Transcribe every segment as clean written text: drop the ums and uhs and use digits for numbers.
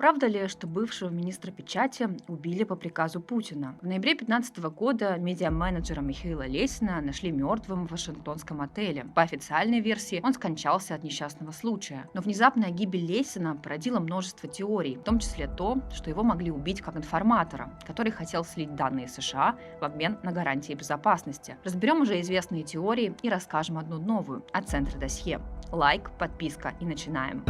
Правда ли, что бывшего министра печати убили по приказу Путина? В ноябре 2015 года медиа-менеджера Михаила Лесина нашли мертвым в Вашингтонском отеле. По официальной версии, он скончался от несчастного случая. Но внезапная гибель Лесина породила множество теорий, в том числе то, что его могли убить как информатора, который хотел слить данные США в обмен на гарантии безопасности. Разберем уже известные теории и расскажем одну новую от Центра Досье. Лайк, подписка и начинаем.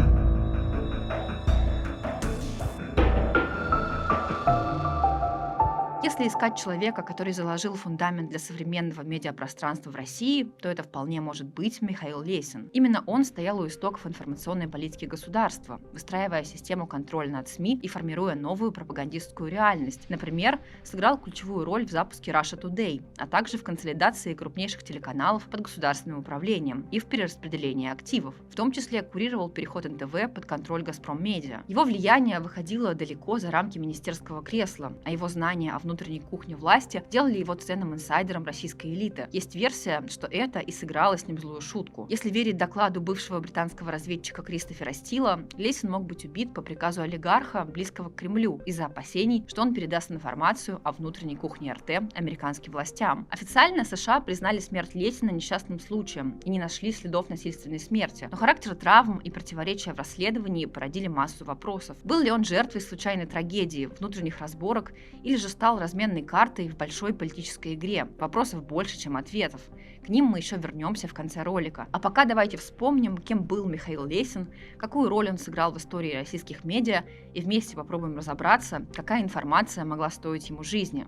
Если искать человека, который заложил фундамент для современного медиапространства в России, то это вполне может быть Михаил Лесин. Именно он стоял у истоков информационной политики государства, выстраивая систему контроля над СМИ и формируя новую пропагандистскую реальность. Например, сыграл ключевую роль в запуске Russia Today, а также в консолидации крупнейших телеканалов под государственным управлением и в перераспределении активов. В том числе курировал переход НТВ под контроль Газпром Медиа. Его влияние выходило далеко за рамки министерского кресла, а его знания о внутренней кухне власти делали его ценным инсайдером российской элиты. Есть версия, что это и сыграло с ним злую шутку. Если верить докладу бывшего британского разведчика Кристофера Стила, Лесин мог быть убит по приказу олигарха, близкого к Кремлю, из-за опасений, что он передаст информацию о внутренней кухне РТ американским властям. Официально США признали смерть Лесина несчастным случаем и не нашли следов насильственной смерти. Но характер травм и противоречия в расследовании породили массу вопросов. Был ли он жертвой случайной трагедии, внутренних разборок, или же стал разменной картой в большой политической игре? Вопросов больше, чем ответов. К ним мы еще вернемся в конце ролика. А пока давайте вспомним, кем был Михаил Лесин, какую роль он сыграл в истории российских медиа, и вместе попробуем разобраться, какая информация могла стоить ему жизни.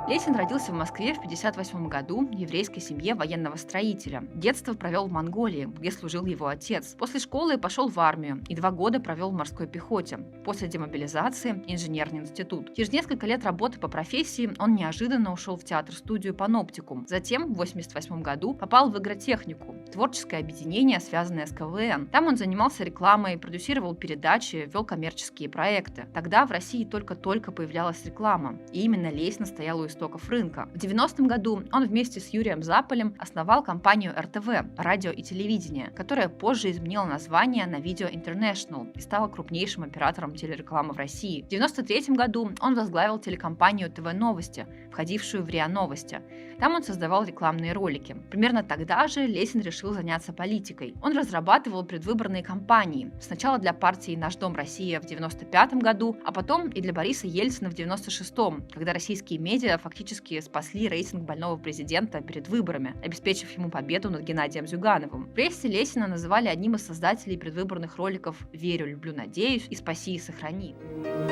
Лесин родился в Москве в 1958 году в еврейской семье военного строителя. Детство провел в Монголии, где служил его отец. После школы пошел в армию и 2 года провел в морской пехоте. После демобилизации – инженерный институт. Через несколько лет работы по профессии он неожиданно ушел в театр-студию Паноптикум. Затем в 1988 году попал в игротехнику – творческое объединение, связанное с КВН. Там он занимался рекламой, продюсировал передачи, вел коммерческие проекты. Тогда в России только-только появлялась реклама, и именно Лесин стоял у истоков рынка. В 90-м году он вместе с Юрием Заполем основал компанию РТВ, радио и телевидение, которая позже изменила название на Video International и стала крупнейшим оператором телерекламы в России. В 93-м году он возглавил телекомпанию ТВ Новости, входившую в РИА Новости. Там он создавал рекламные ролики. Примерно тогда же Лесин решил заняться политикой. Он разрабатывал предвыборные кампании. Сначала для партии «Наш дом Россия» в 95-м году, а потом и для Бориса Ельцина в 96-м, когда российские медиа фактически спасли рейтинг больного президента перед выборами, обеспечив ему победу над Геннадием Зюгановым. В прессе Лесина называли одним из создателей предвыборных роликов «Верю, люблю, надеюсь» и «Спаси и сохрани».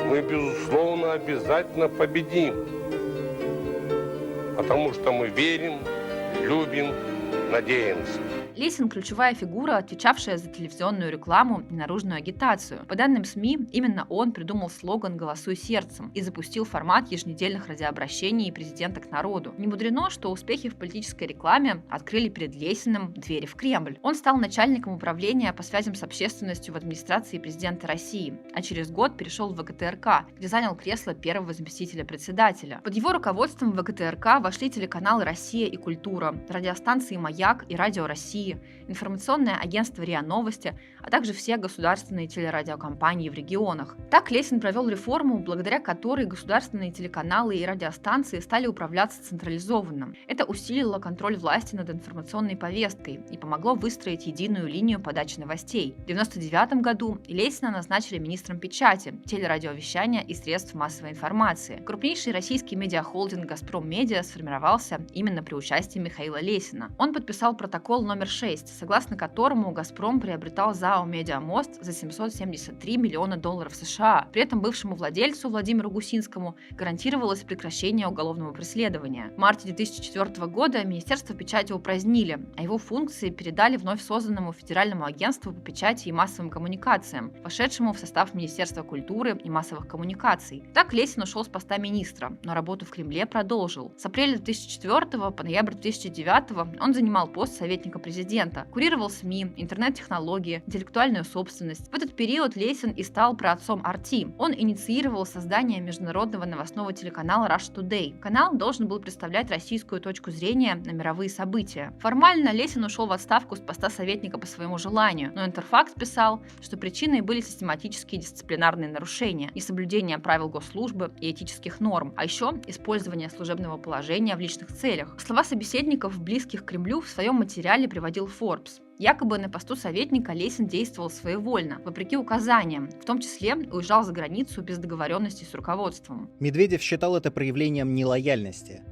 Мы, безусловно, обязательно победим, потому что мы верим, любим, надеемся. Лесин – ключевая фигура, отвечавшая за телевизионную рекламу и наружную агитацию. По данным СМИ, именно он придумал слоган «Голосуй сердцем» и запустил формат еженедельных радиообращений президента к народу. Не мудрено, что успехи в политической рекламе открыли перед Лесиным двери в Кремль. Он стал начальником управления по связям с общественностью в администрации президента России, а через год перешел в ВГТРК, где занял кресло первого заместителя председателя. Под его руководством в ВГТРК вошли телеканалы «Россия» и «Культура», радиостанции «Маяк» и «Радио России», информационное агентство РИА Новости, а также все государственные телерадиокомпании в регионах. Так Лесин провел реформу, благодаря которой государственные телеканалы и радиостанции стали управляться централизованно. Это усилило контроль власти над информационной повесткой и помогло выстроить единую линию подачи новостей. В 1999 году Лесина назначили министром печати, телерадиовещания и средств массовой информации. Крупнейший российский медиахолдинг «Газпром Медиа» сформировался именно при участии Михаила Лесина. Он подписал протокол номер 6, согласно которому «Газпром» приобретал ЗАО «Медиамост» за $773 миллиона США. При этом бывшему владельцу Владимиру Гусинскому гарантировалось прекращение уголовного преследования. В марте 2004 года Министерство печати упразднили, а его функции передали вновь созданному Федеральному агентству по печати и массовым коммуникациям, вошедшему в состав Министерства культуры и массовых коммуникаций. Так Лесин ушел с поста министра, но работу в Кремле продолжил. С апреля 2004 по ноябрь 2009 он занимал пост советника президента. президента. Курировал СМИ, интернет-технологии, интеллектуальную собственность. В этот период Лесин и стал праотцом RT. Он инициировал создание международного новостного телеканала Russia Today. Канал должен был представлять российскую точку зрения на мировые события. Формально Лесин ушел в отставку с поста советника по своему желанию, но Интерфакс писал, что причиной были систематические дисциплинарные нарушения, несоблюдение правил госслужбы и этических норм, а еще использование служебного положения в личных целях. Слова собеседников, близких к Кремлю, в своем материале приводил Forbes. Якобы на посту советника Лесин действовал своевольно, вопреки указаниям, в том числе уезжал за границу без договоренности с руководством. Медведев считал это проявлением нелояльности.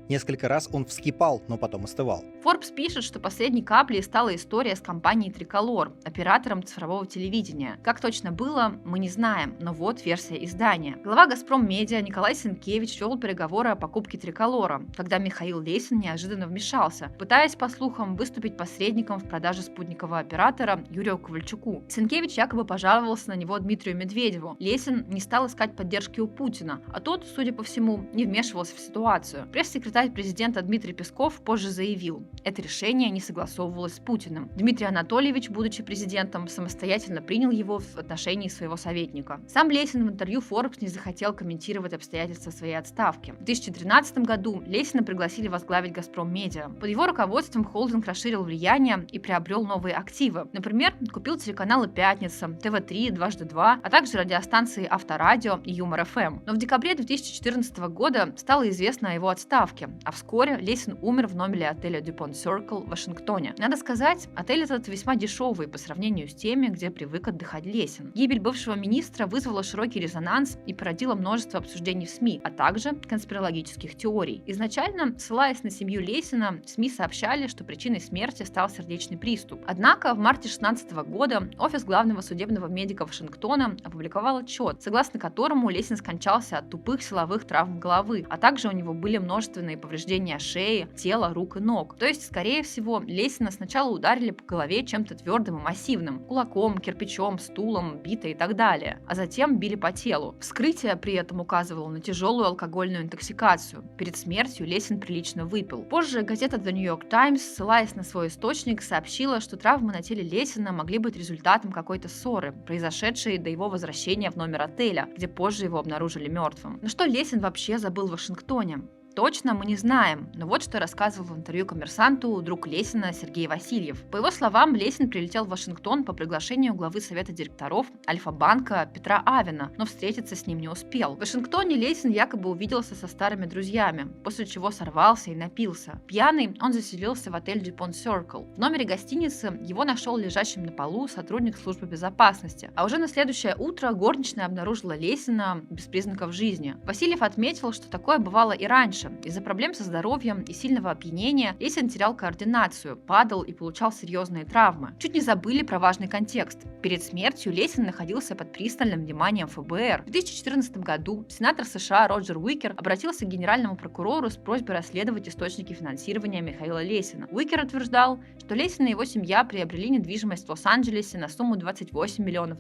Несколько раз он вскипал, но потом остывал. Forbes пишет, что последней каплей стала история с компанией Триколор, оператором цифрового телевидения. Как точно было, мы не знаем, но вот версия издания. Глава «Газпром Медиа» Николай Сенкевич вел переговоры о покупке Триколора, когда Михаил Лесин неожиданно вмешался, пытаясь, по слухам, выступить посредником в продаже спутникового оператора Юрию Ковальчуку. Сенкевич якобы пожаловался на него Дмитрию Медведеву. Лесин не стал искать поддержки у Путина, а тот, судя по всему, не вмешивался в ситуацию. Пресс-секретарь президента Дмитрий Песков позже заявил, это решение не согласовывалось с Путиным. Дмитрий Анатольевич, будучи президентом, самостоятельно принял его в отношении своего советника. Сам Лесин в интервью Forbes не захотел комментировать обстоятельства своей отставки. В 2013 году Лесина пригласили возглавить «Газпром Медиа». Под его руководством холдинг расширил влияние и приобрел новые активы. Например, купил телеканалы «Пятница», ТВ3, «Дважды два», а также радиостанции «Авторадио» и «Юмор-ФМ». Но в декабре 2014 года стало известно о его отставке, а вскоре Лесин умер в номере отеля Dupont Circle в Вашингтоне. Надо сказать, отель этот весьма дешевый по сравнению с теми, где привык отдыхать Лесин. Гибель бывшего министра вызвала широкий резонанс и породила множество обсуждений в СМИ, а также конспирологических теорий. Изначально, ссылаясь на семью Лесина, СМИ сообщали, что причиной смерти стал сердечный приступ. Однако в марте 2016 года офис главного судебного медика Вашингтона опубликовал отчет, согласно которому Лесин скончался от тупых силовых травм головы, а также у него были множественные повреждения шеи, тела, рук и ног. То есть, скорее всего, Лесина сначала ударили по голове чем-то твердым и массивным, кулаком, кирпичом, стулом, битой и так далее, а затем били по телу. Вскрытие при этом указывало на тяжелую алкогольную интоксикацию. Перед смертью Лесин прилично выпил. Позже газета The New York Times, ссылаясь на свой источник, сообщила, что травмы на теле Лесина могли быть результатом какой-то ссоры, произошедшей до его возвращения в номер отеля, где позже его обнаружили мертвым. Но что Лесин вообще забыл в Вашингтоне? Точно мы не знаем, но вот что рассказывал в интервью «Коммерсанту» друг Лесина Сергей Васильев. По его словам, Лесин прилетел в Вашингтон по приглашению главы совета директоров Альфа-банка Петра Авина, но встретиться с ним не успел. В Вашингтоне Лесин якобы увиделся со старыми друзьями, после чего сорвался и напился. Пьяный он заселился в отель Dupont Circle. В номере гостиницы его нашел лежащим на полу сотрудник службы безопасности, а уже на следующее утро горничная обнаружила Лесина без признаков жизни. Васильев отметил, что такое бывало и раньше. Из-за проблем со здоровьем и сильного опьянения Лесин терял координацию, падал и получал серьезные травмы. Чуть не забыли про важный контекст. Перед смертью Лесин находился под пристальным вниманием ФБР. В 2014 году сенатор США Роджер Уикер обратился к генеральному прокурору с просьбой расследовать источники финансирования Михаила Лесина. Уикер утверждал, что Лесин и его семья приобрели недвижимость в Лос-Анджелесе на сумму $28 миллионов,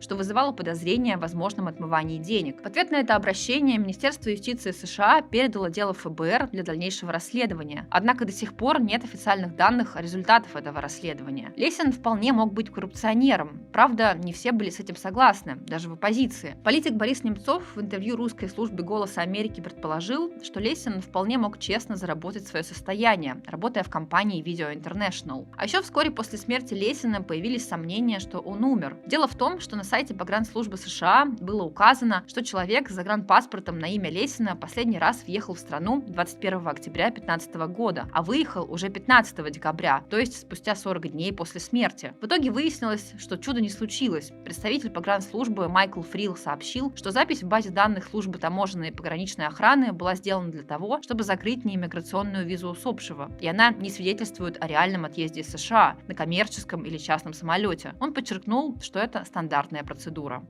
что вызывало подозрения о возможном отмывании денег. В ответ на это обращение Министерство юстиции США передало дело ФБР для дальнейшего расследования. Однако до сих пор нет официальных данных о результатах этого расследования. Лесин вполне мог быть коррупционером. Правда, не все были с этим согласны, даже в оппозиции. Политик Борис Немцов в интервью русской службе «Голоса Америки» предположил, что Лесин вполне мог честно заработать свое состояние, работая в компании Video International. А еще вскоре после смерти Лесина появились сомнения, что он умер. Дело в том, что на сайте погранслужбы США было указано, что человек с загранпаспортом на имя Лесина последний раз въехал в страну 21 октября 2015 года, а выехал уже 15 декабря, то есть спустя 40 дней после смерти. В итоге выяснилось, что чудо не случилось. Представитель погранслужбы Майкл Фрил сообщил, что запись в базе данных службы таможенной и пограничной охраны была сделана для того, чтобы закрыть неиммиграционную визу усопшего, и она не свидетельствует о реальном отъезде из США на коммерческом или частном самолете. Он подчеркнул, что это стандартная процедура.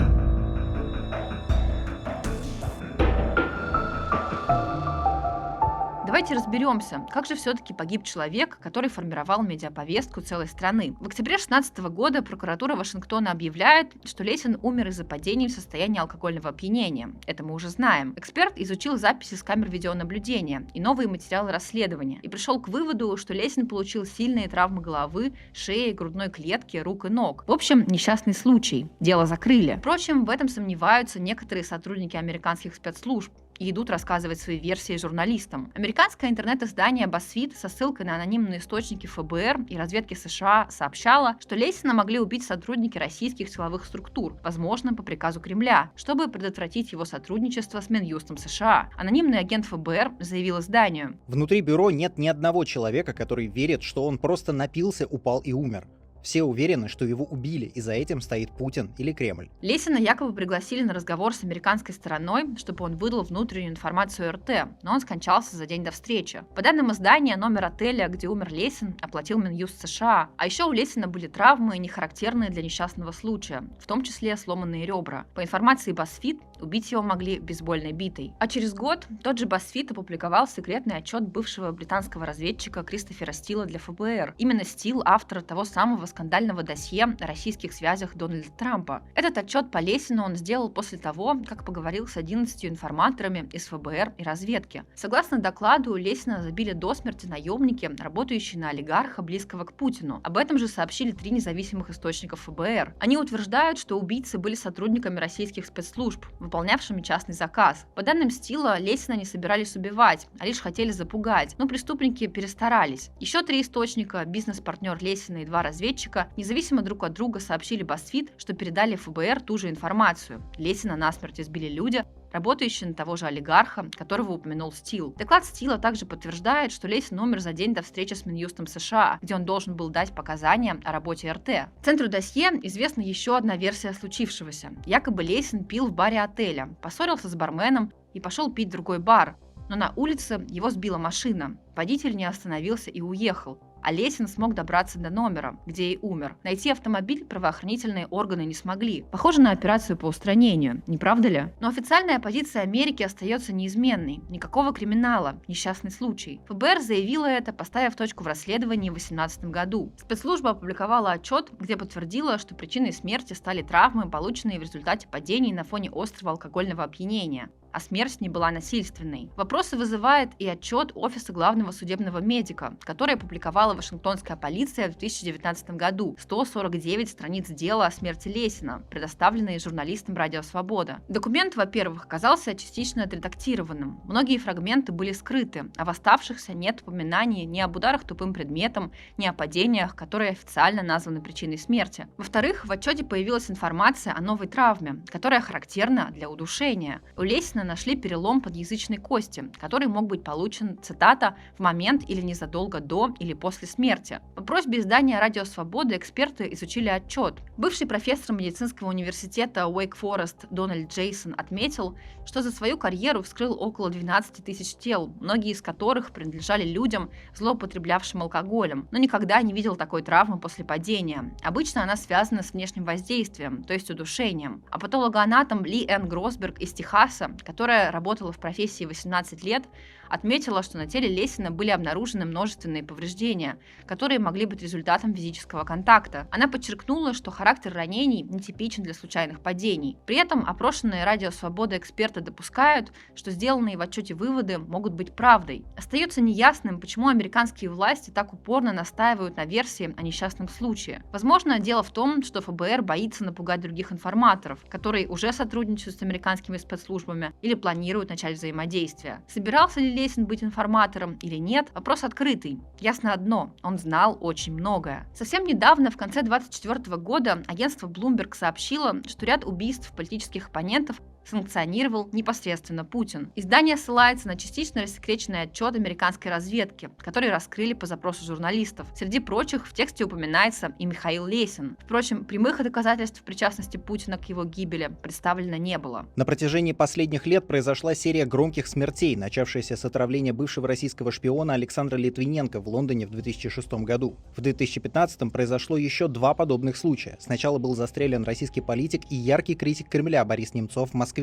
Давайте разберемся, как же все-таки погиб человек, который формировал медиаповестку целой страны. В октябре 2016 года прокуратура Вашингтона объявляет, что Лесин умер из-за падения в состоянии алкогольного опьянения. Это мы уже знаем. Эксперт изучил записи с камер видеонаблюдения и новые материалы расследования и пришел к выводу, что Лесин получил сильные травмы головы, шеи, грудной клетки, рук и ног. В общем, несчастный случай. Дело закрыли. Впрочем, в этом сомневаются некоторые сотрудники американских спецслужб и идут рассказывать свои версии журналистам. Американское интернет-издание BuzzFeed со ссылкой на анонимные источники ФБР и разведки США сообщало, что Лесина могли убить сотрудники российских силовых структур, возможно, по приказу Кремля, чтобы предотвратить его сотрудничество с Минюстом США. Анонимный агент ФБР заявил изданию: Внутри бюро нет ни одного человека, который верит, что он просто напился, упал и умер. Все уверены, что его убили, и за этим стоит Путин или Кремль. Лесина якобы пригласили на разговор с американской стороной, чтобы он выдал внутреннюю информацию РТ, но он скончался за день до встречи. По данным издания, номер отеля, где умер Лесин, оплатил Минюст США. А еще у Лесина были травмы, не характерные для несчастного случая, в том числе сломанные ребра. По информации BuzzFeed, убить его могли бейсбольной битой. А через год тот же BuzzFeed опубликовал секретный отчет бывшего британского разведчика Кристофера Стила для ФБР. Именно Стил — автор того самого скандального досье о российских связях Дональда Трампа. Этот отчет по Лесину он сделал после того, как поговорил с 11 информаторами из ФБР и разведки. Согласно докладу, Лесина забили до смерти наемники, работающие на олигарха, близкого к Путину. Об этом же сообщили 3 независимых источника ФБР. Они утверждают, что убийцы были сотрудниками российских спецслужб, выполнявшими частный заказ. По данным Стила, Лесина не собирались убивать, а лишь хотели запугать, но преступники перестарались. Еще 3 источника, бизнес-партнер Лесина и 2 разведчика, независимо друг от друга сообщили BuzzFeed, что передали ФБР ту же информацию. Лесина насмерть избили люди, работающие на того же олигарха, которого упомянул Стил. Доклад Стила также подтверждает, что Лесин умер за день до встречи с Минюстом США, где он должен был дать показания о работе РТ. Центру досье известна еще одна версия случившегося. Якобы Лесин пил в баре отеля, поссорился с барменом и пошел пить в другой бар. Но на улице его сбила машина. Водитель не остановился и уехал. А Лесин смог добраться до номера, где и умер. Найти автомобиль правоохранительные органы не смогли. Похоже на операцию по устранению, не правда ли? Но официальная позиция Америки остается неизменной. Никакого криминала, несчастный случай. ФБР заявила это, поставив точку в расследовании в 2018 году. Спецслужба опубликовала отчет, где подтвердила, что причиной смерти стали травмы, полученные в результате падений на фоне острого алкогольного опьянения, а смерть не была насильственной. Вопросы вызывает и отчет Офиса главного судебного медика, который опубликовала Вашингтонская полиция в 2019 году. 149 страниц дела о смерти Лесина, предоставленные журналистам Радио Свобода. Документ, во-первых, оказался частично отредактированным. Многие фрагменты были скрыты, а в оставшихся нет упоминаний ни об ударах тупым предметом, ни о падениях, которые официально названы причиной смерти. Во-вторых, в отчете появилась информация о новой травме, которая характерна для удушения. У Лесина нашли перелом подъязычной кости, который мог быть получен, цитата, в момент или незадолго до или после смерти. По просьбе издания «Радио Свобода» эксперты изучили отчет. Бывший профессор медицинского университета Wake Forest Дональд Джейсон отметил, что за свою карьеру вскрыл около 12 тысяч тел, многие из которых принадлежали людям, злоупотреблявшим алкоголем, но никогда не видел такой травмы после падения. Обычно она связана с внешним воздействием, то есть удушением. А патологоанатом Ли Энн Гросберг из Техаса, которая работала в профессии 18 лет, отметила, что на теле Лесина были обнаружены множественные повреждения, которые могли быть результатом физического контакта. Она подчеркнула, что характер ранений нетипичен для случайных падений. При этом опрошенные Радио Свобода эксперты допускают, что сделанные в отчете выводы могут быть правдой. Остается неясным, почему американские власти так упорно настаивают на версии о несчастном случае. Возможно, дело в том, что ФБР боится напугать других информаторов, которые уже сотрудничают с американскими спецслужбами или планируют начать взаимодействие. Собирался ли Лесин быть информатором или нет, вопрос открытый. Ясно одно, он знал очень многое. Совсем недавно, в конце 2024 года, агентство Bloomberg сообщило, что ряд убийств политических оппонентов санкционировал непосредственно Путин. Издание ссылается на частично рассекреченный отчет американской разведки, который раскрыли по запросу журналистов. Среди прочих в тексте упоминается и Михаил Лесин. Впрочем, прямых доказательств причастности Путина к его гибели представлено не было. На протяжении последних лет произошла серия громких смертей, начавшаяся с отравления бывшего российского шпиона Александра Литвиненко в Лондоне в 2006 году. В 2015 произошло еще 2 подобных случая. Сначала был застрелен российский политик и яркий критик Кремля Борис Немцов в Москве.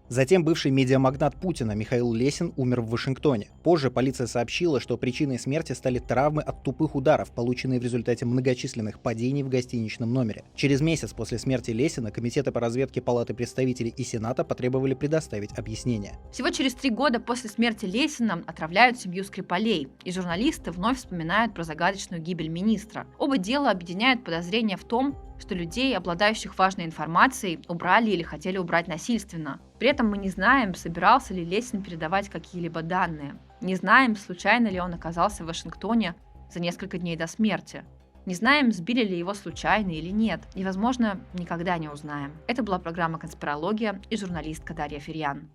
Затем бывший медиамагнат Путина Михаил Лесин умер в Вашингтоне. Позже полиция сообщила, что причиной смерти стали травмы от тупых ударов, полученные в результате многочисленных падений в гостиничном номере. Через месяц после смерти Лесина комитеты по разведке Палаты представителей и Сената потребовали предоставить объяснение. Всего через 3 года после смерти Лесина отравляют семью Скрипалей, и журналисты вновь вспоминают про загадочную гибель министра. Оба дела объединяют подозрения в том, что людей, обладающих важной информацией, убрали или хотели убрать насильственно. При этом мы не знаем, собирался ли Лесин передавать какие-либо данные. Не знаем, случайно ли он оказался в Вашингтоне за несколько дней до смерти. Не знаем, сбили ли его случайно или нет. И, возможно, никогда не узнаем. Это была программа «Конспирология» и журналистка Дарья Ферьян.